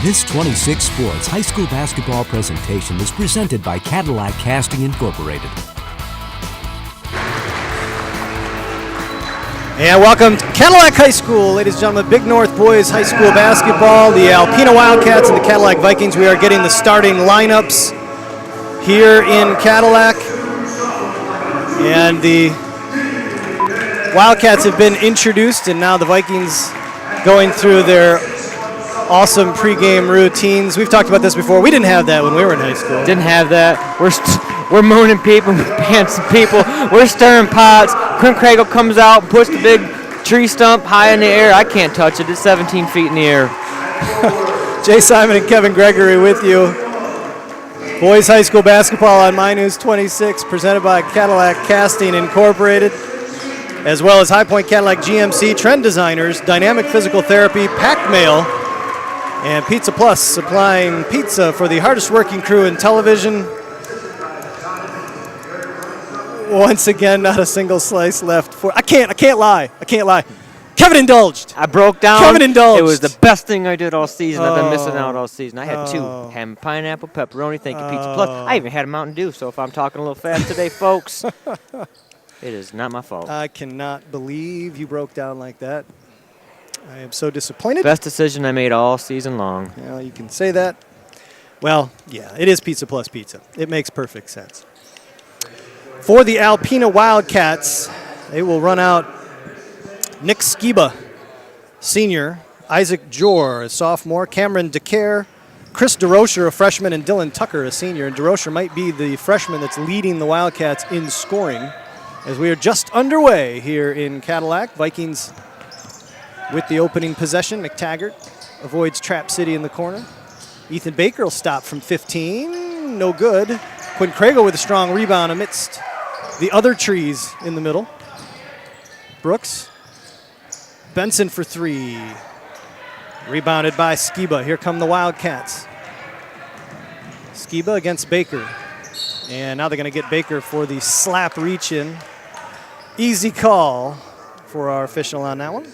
This 26 Sports high school basketball presentation is presented by Cadillac Casting Incorporated. And welcome to Cadillac High School, ladies and gentlemen. Big North Boys High School basketball. The Alpena Wildcats and the Cadillac Vikings. We are getting the starting lineups here in Cadillac. And the Wildcats have been introduced, and now the Vikings going through their awesome pregame routines. We've talked about this before. We didn't have that when we were in high school. Didn't have that. We're mooning people, pantsing people. We're stirring pots. Quinn Craigle comes out, puts the big tree stump high in the air. I can't touch it. It's 17 feet in the air. Jay Simon and Kevin Gregory with you. Boys High School basketball on My News 26, presented by Cadillac Casting Incorporated, as well as High Point Cadillac GMC, Trend Designers, Dynamic Physical Therapy, Pack Mail, and Pizza Plus, supplying pizza for the hardest working crew in television. Once again, not a single slice left for. I can't lie. Kevin indulged. I broke down. Kevin indulged. It was the best thing I did all season. I've been missing out all season. I had two. Ham, pineapple, pepperoni. Thank you, Pizza Plus. I even had a Mountain Dew. So if I'm talking a little fast today, folks, it is not my fault. I cannot believe you broke down like that. I am so disappointed. Best decision I made all season long. Well, you can say that. Well, yeah, it is Pizza Plus Pizza. It makes perfect sense. For the Alpena Wildcats, they will run out Nick Skiba, senior, Isaac Jor, a sophomore, Cameron DeCare, Chris DeRocher, a freshman, and Dylan Tucker, a senior. And DeRocher might be the freshman that's leading the Wildcats in scoring, as we are just underway here in Cadillac. Vikings with the opening possession. McTaggart avoids Trap City in the corner. Ethan Baker will stop from 15. No good. Quinn Craigle with a strong rebound amidst the other trees in the middle. Brooks. Benson for three. Rebounded by Skiba. Here come the Wildcats. Skiba against Baker. And now they're going to get Baker for the slap reach in. Easy call for our official on that one.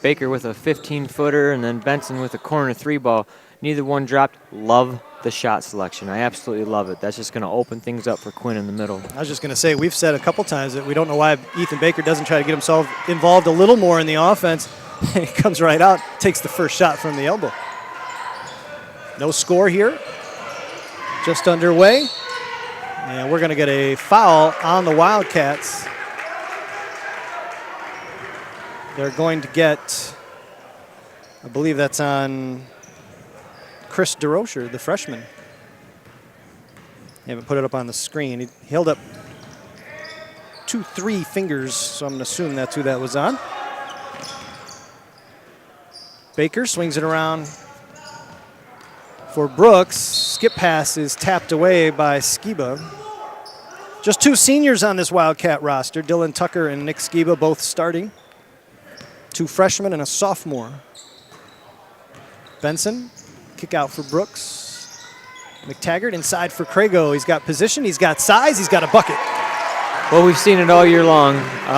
Baker with a 15-footer and then Benson with a corner three ball. Neither one dropped. Love the shot selection. I absolutely love it. That's just going to open things up for Quinn in the middle. I was just going to say, we've said a couple times that we don't know why Ethan Baker doesn't try to get himself involved a little more in the offense. He comes right out, takes the first shot from the elbow. No score here. Just underway. And we're going to get a foul on the Wildcats. They're going to get, I believe that's on Chris DeRocher, the freshman. I haven't put it up on the screen. He held up 3 fingers, so I'm going to assume that's who that was on. Baker swings it around for Brooks. Skip pass is tapped away by Skiba. Just 2 seniors on this Wildcat roster, Dylan Tucker and Nick Skiba, both starting. 2 freshmen and a sophomore. Benson, kick out for Brooks. McTaggart inside for Craigo. He's got position, he's got size, he's got a bucket. Well, we've seen it all year long.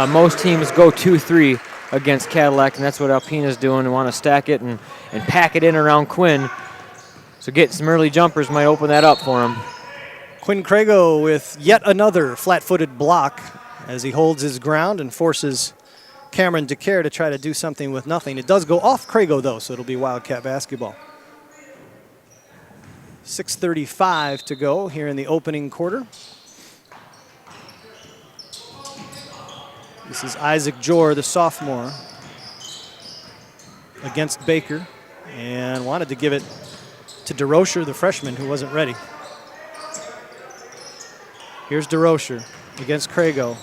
Most teams go 2-3 against Cadillac, and that's what Alpena's doing. They want to stack it and pack it in around Quinn. So getting some early jumpers might open that up for him. Quinn Craigo with yet another flat-footed block as he holds his ground and forces Cameron DeCare to try to do something with nothing. It does go off Craigo, though, so it'll be Wildcat basketball. 6:35 to go here in the opening quarter. This is Isaac Jor, the sophomore, against Baker, and wanted to give it to DeRocher, the freshman, who wasn't ready. Here's DeRocher against Craigo.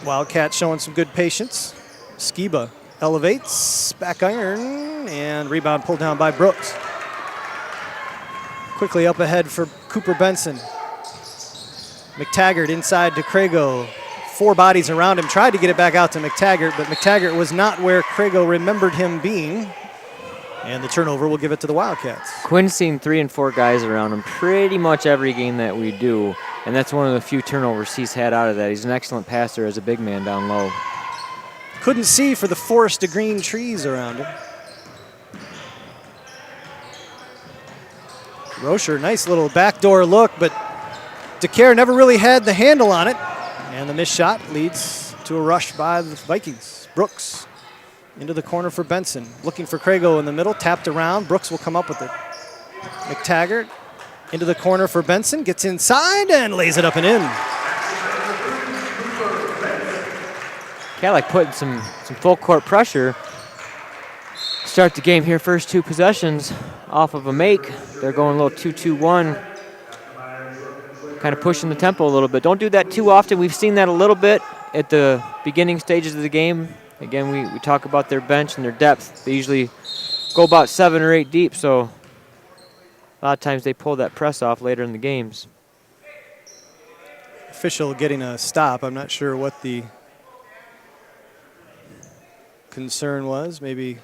Wildcat showing some good patience. Skiba elevates, back iron, and rebound pulled down by Brooks. Quickly up ahead for Cooper Benson. McTaggart inside to Craigo. 4 bodies around him, tried to get it back out to McTaggart, but McTaggart was not where Craigo remembered him being. And the turnover will give it to the Wildcats. Quinn's seen 3 and 4 guys around him pretty much every game that we do, and that's one of the few turnovers he's had out of that. He's an excellent passer as a big man down low. Couldn't see for the forest of green trees around him. Rocher, nice little backdoor look, but DeCare never really had the handle on it. And the missed shot leads to a rush by the Vikings. Brooks into the corner for Benson. Looking for Crago in the middle, tapped around. Brooks will come up with it. McTaggart into the corner for Benson, gets inside and lays it up and in. Cadillac putting some full court pressure. Start the game here, first 2 possessions off of a make. They're going a little 2-2-1. Kind of pushing the tempo a little bit. Don't do that too often. We've seen that a little bit at the beginning stages of the game. Again, we talk about their bench and their depth. They usually go about 7 or 8 deep, so a lot of times they pull that press off later in the games. Official getting a stop. I'm not sure what the concern was. Maybe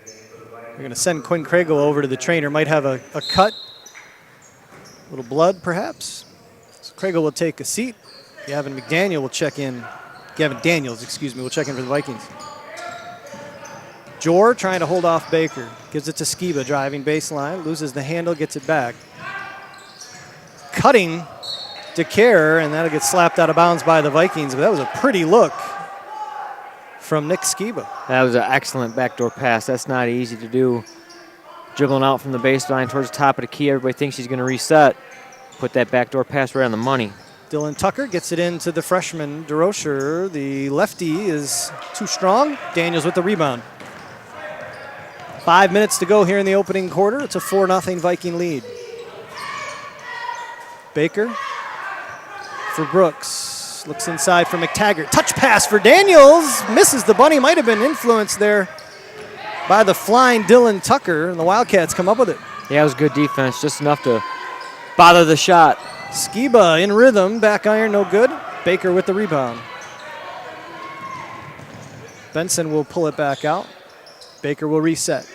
they're going to send Quinn Crago over to the trainer. Might have a cut, a little blood perhaps. So Crago will take a seat. Gavin Daniels will check in for the Vikings. Jor trying to hold off Baker. Gives it to Skiba, driving baseline. Loses the handle, gets it back. Cutting DeCare, and that'll get slapped out of bounds by the Vikings. But that was a pretty look from Nick Skiba. That was an excellent backdoor pass. That's not easy to do. Dribbling out from the baseline towards the top of the key. Everybody thinks he's going to reset. Put that backdoor pass right on the money. Dylan Tucker gets it into the freshman, DeRocher. The lefty is too strong. Daniels with the rebound. 5 minutes to go here in the opening quarter. It's a 4-0 Viking lead. Baker for Brooks. Looks inside for McTaggart. Touch pass for Daniels. Misses the bunny. Might have been influenced there by the flying Dylan Tucker, and the Wildcats come up with it. Yeah, it was good defense, just enough to bother the shot. Skiba in rhythm, back iron, no good. Baker with the rebound. Benson will pull it back out. Baker will reset.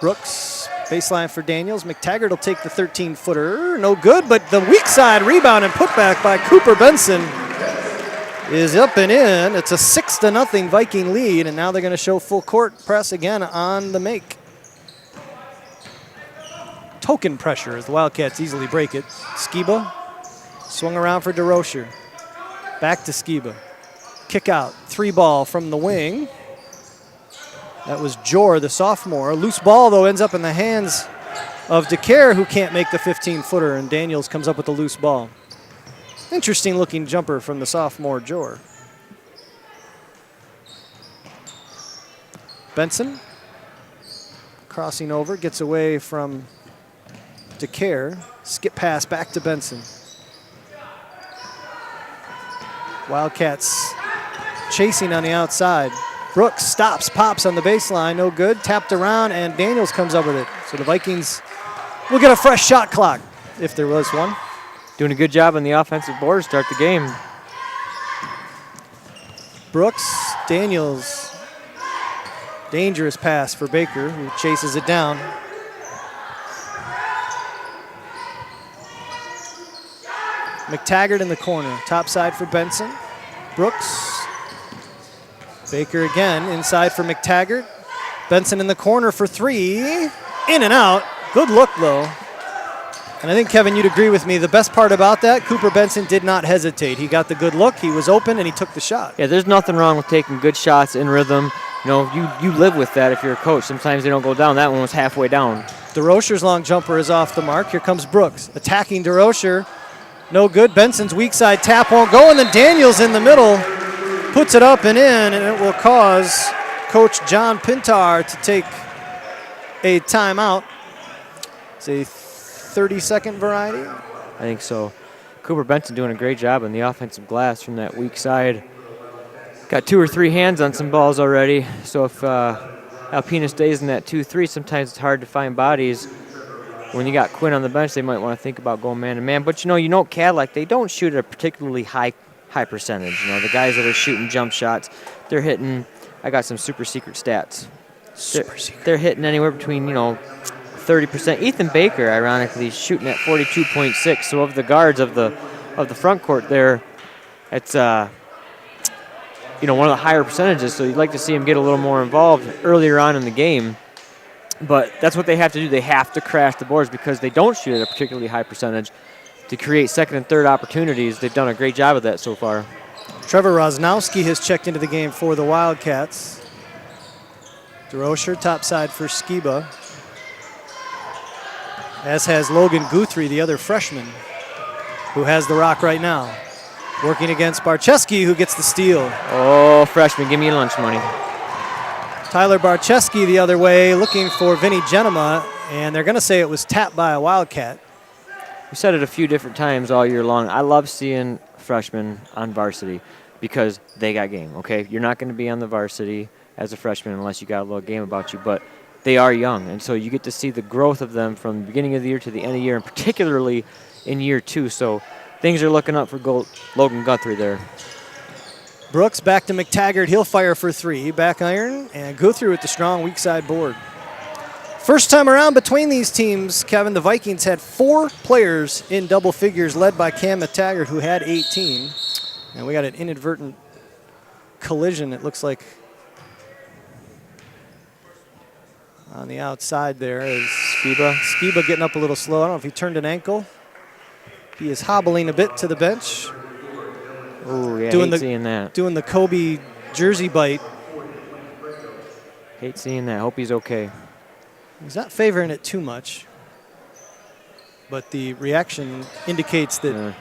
Brooks, baseline for Daniels. McTaggart will take the 13-footer. No good, but the weak side rebound and putback by Cooper Benson is up and in. It's a 6-0 Viking lead, and now they're going to show full court press again on the make. Token pressure as the Wildcats easily break it. Skiba swung around for DeRocher. Back to Skiba. Kick out, 3-ball from the wing. That was Jor, the sophomore. A loose ball, though, ends up in the hands of DeCare, who can't make the 15-footer, and Daniels comes up with the loose ball. Interesting looking jumper from the sophomore Jor. Benson crossing over, gets away from DeCare. Skip pass back to Benson. Wildcats chasing on the outside. Brooks stops, pops on the baseline, no good. Tapped around, and Daniels comes up with it. So the Vikings will get a fresh shot clock, if there was one. Doing a good job on the offensive board to start the game. Brooks, Daniels. Dangerous pass for Baker, who chases it down. McTaggart in the corner, top side for Benson. Brooks. Baker again, inside for McTaggart. Benson in the corner for 3. In and out. Good look, though. And I think, Kevin, you'd agree with me. The best part about that, Cooper Benson did not hesitate. He got the good look, he was open, and he took the shot. Yeah, there's nothing wrong with taking good shots in rhythm. You know, you live with that if you're a coach. Sometimes they don't go down. That one was halfway down. DeRocher's long jumper is off the mark. Here comes Brooks. Attacking DeRocher. No good. Benson's weak side tap won't go, and then Daniels in the middle puts it up and in, and it will cause Coach John Pintar to take a timeout. It's a 30-second variety. I think so. Cooper Benson doing a great job on the offensive glass from that weak side. Got 2 or 3 hands on some balls already, so if Alpena stays in that 2-3, sometimes it's hard to find bodies. When you got Quinn on the bench, they might want to think about going man-to-man. But, you know Cadillac, they don't shoot at a particularly high percentage. You know, the guys that are shooting jump shots, they're hitting, I got some super secret stats. They're hitting anywhere between, 30%. Ethan Baker, ironically, is shooting at 42.6. So of the guards of the front court there, it's one of the higher percentages, so you'd like to see him get a little more involved earlier on in the game. But that's what they have to do. They have to crash the boards because they don't shoot at a particularly high percentage to create second and third opportunities. They've done a great job of that so far. Trevor Rosnowski has checked into the game for the Wildcats. DeRocher topside for Skiba, as has Logan Guthrie, the other freshman, who has the rock right now. Working against Barczewski, who gets the steal. Oh, freshman, give me lunch money. Tyler Barczewski the other way, looking for Vinny Genema, and they're going to say it was tapped by a Wildcat. We said it a few different times all year long. I love seeing freshmen on varsity because they got game, okay? You're not going to be on the varsity as a freshman unless you got a little game about you, but they are young, and so you get to see the growth of them from the beginning of the year to the end of the year, and particularly in year 2. So things are looking up for Logan Guthrie there. Brooks back to McTaggart. He'll fire for 3. Back iron, and Guthrie with the strong weak side board. First time around between these teams, Kevin, the Vikings had 4 players in double figures, led by Cam McTaggart, who had 18. And we got an inadvertent collision, it looks like, on the outside there. Is Skiba getting up a little slow. I don't know if he turned an ankle. He is hobbling a bit to the bench. Oh, yeah, hate seeing that. Doing the Kobe jersey bite. Hate seeing that. Hope he's okay. He's not favoring it too much, but the reaction indicates that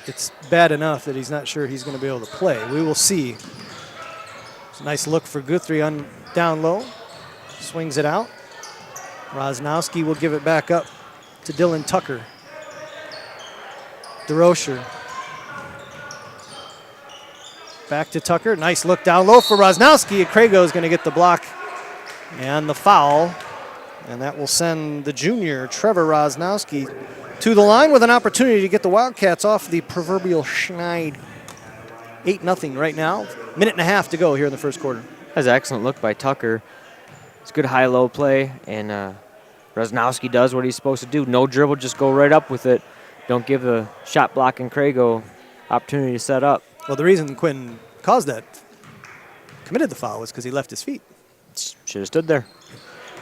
it's bad enough that he's not sure he's going to be able to play. We will see. It's a nice look for Guthrie on down low. Swings it out. Rosnowski will give it back up to Dylan Tucker. DeRocher. Back to Tucker. Nice look down low for Rosnowski. Krago is going to get the block and the foul. And that will send the junior, Trevor Rosnowski, to the line with an opportunity to get the Wildcats off the proverbial schneid. 8-0 right now. Minute and a half to go here in the first quarter. That's an excellent look by Tucker. It's good high-low play, and Rosnowski does what he's supposed to do. No dribble, just go right up with it. Don't give the shot blocking Krago opportunity to set up. Well, the reason Quinn committed the foul was because he left his feet. Should have stood there.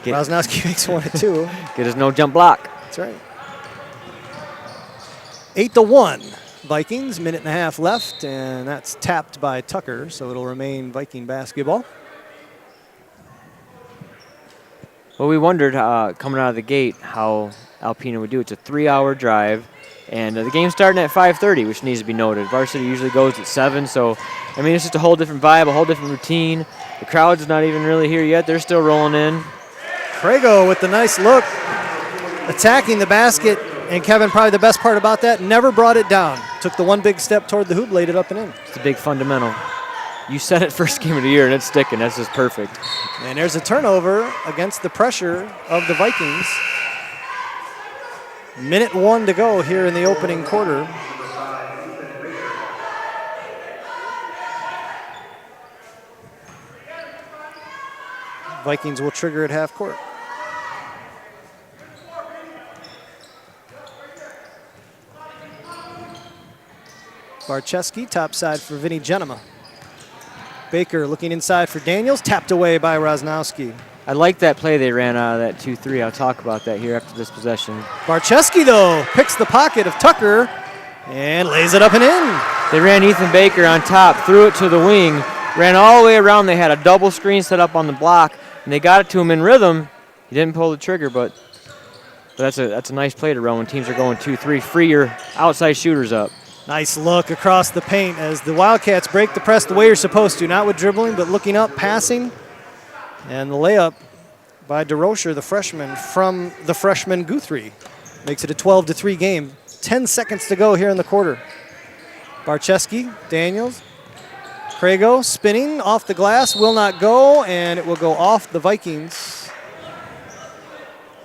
Rosnowski makes 1 and 2. Get his no-jump block. That's right. 8-1. Vikings, minute and a half left, and that's tapped by Tucker, so it'll remain Viking basketball. Well, we wondered coming out of the gate how Alpena would do. It's a 3-hour drive, and the game's starting at 5:30, which needs to be noted. Varsity usually goes at 7, so, I mean, it's just a whole different vibe, a whole different routine. The crowd's not even really here yet. They're still rolling in. Krago with the nice look, attacking the basket, and Kevin, probably the best part about that, never brought it down. Took the one big step toward the hoop, laid it up and in. It's a big fundamental. You said it first game of the year, and it's sticking. That's just perfect. And there's a turnover against the pressure of the Vikings. Minute 1 to go here in the opening quarter. Vikings will trigger at half court. Barczewski, topside for Vinny Genema. Baker looking inside for Daniels, tapped away by Rosnowski. I like that play they ran out of that 2-3. I'll talk about that here after this possession. Barczewski, though, picks the pocket of Tucker and lays it up and in. They ran Ethan Baker on top, threw it to the wing, ran all the way around. They had a double screen set up on the block, and they got it to him in rhythm. He didn't pull the trigger, but that's a nice play to run when teams are going 2-3. Free your outside shooters up. Nice look across the paint as the Wildcats break the press the way you're supposed to, not with dribbling, but looking up, passing. And the layup by DeRocher, the freshman, from the freshman Guthrie. Makes it a 12-3 game. 10 seconds to go here in the quarter. Barczewski, Daniels, Krago spinning off the glass, will not go, and it will go off the Vikings.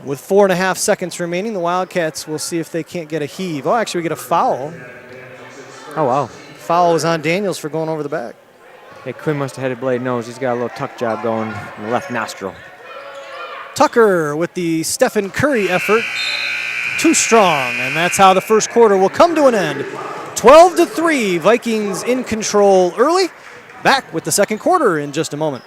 With 4.5 seconds remaining, the Wildcats will see if they can't get a heave. Oh, actually, we get a foul. Oh, wow. Foul was on Daniels for going over the back. Hey, Quinn must have had a blade nose. He's got a little tuck job going in the left nostril. Tucker with the Stephen Curry effort. Too strong, and that's how the first quarter will come to an end. 12-3, Vikings in control early, back with the second quarter in just a moment.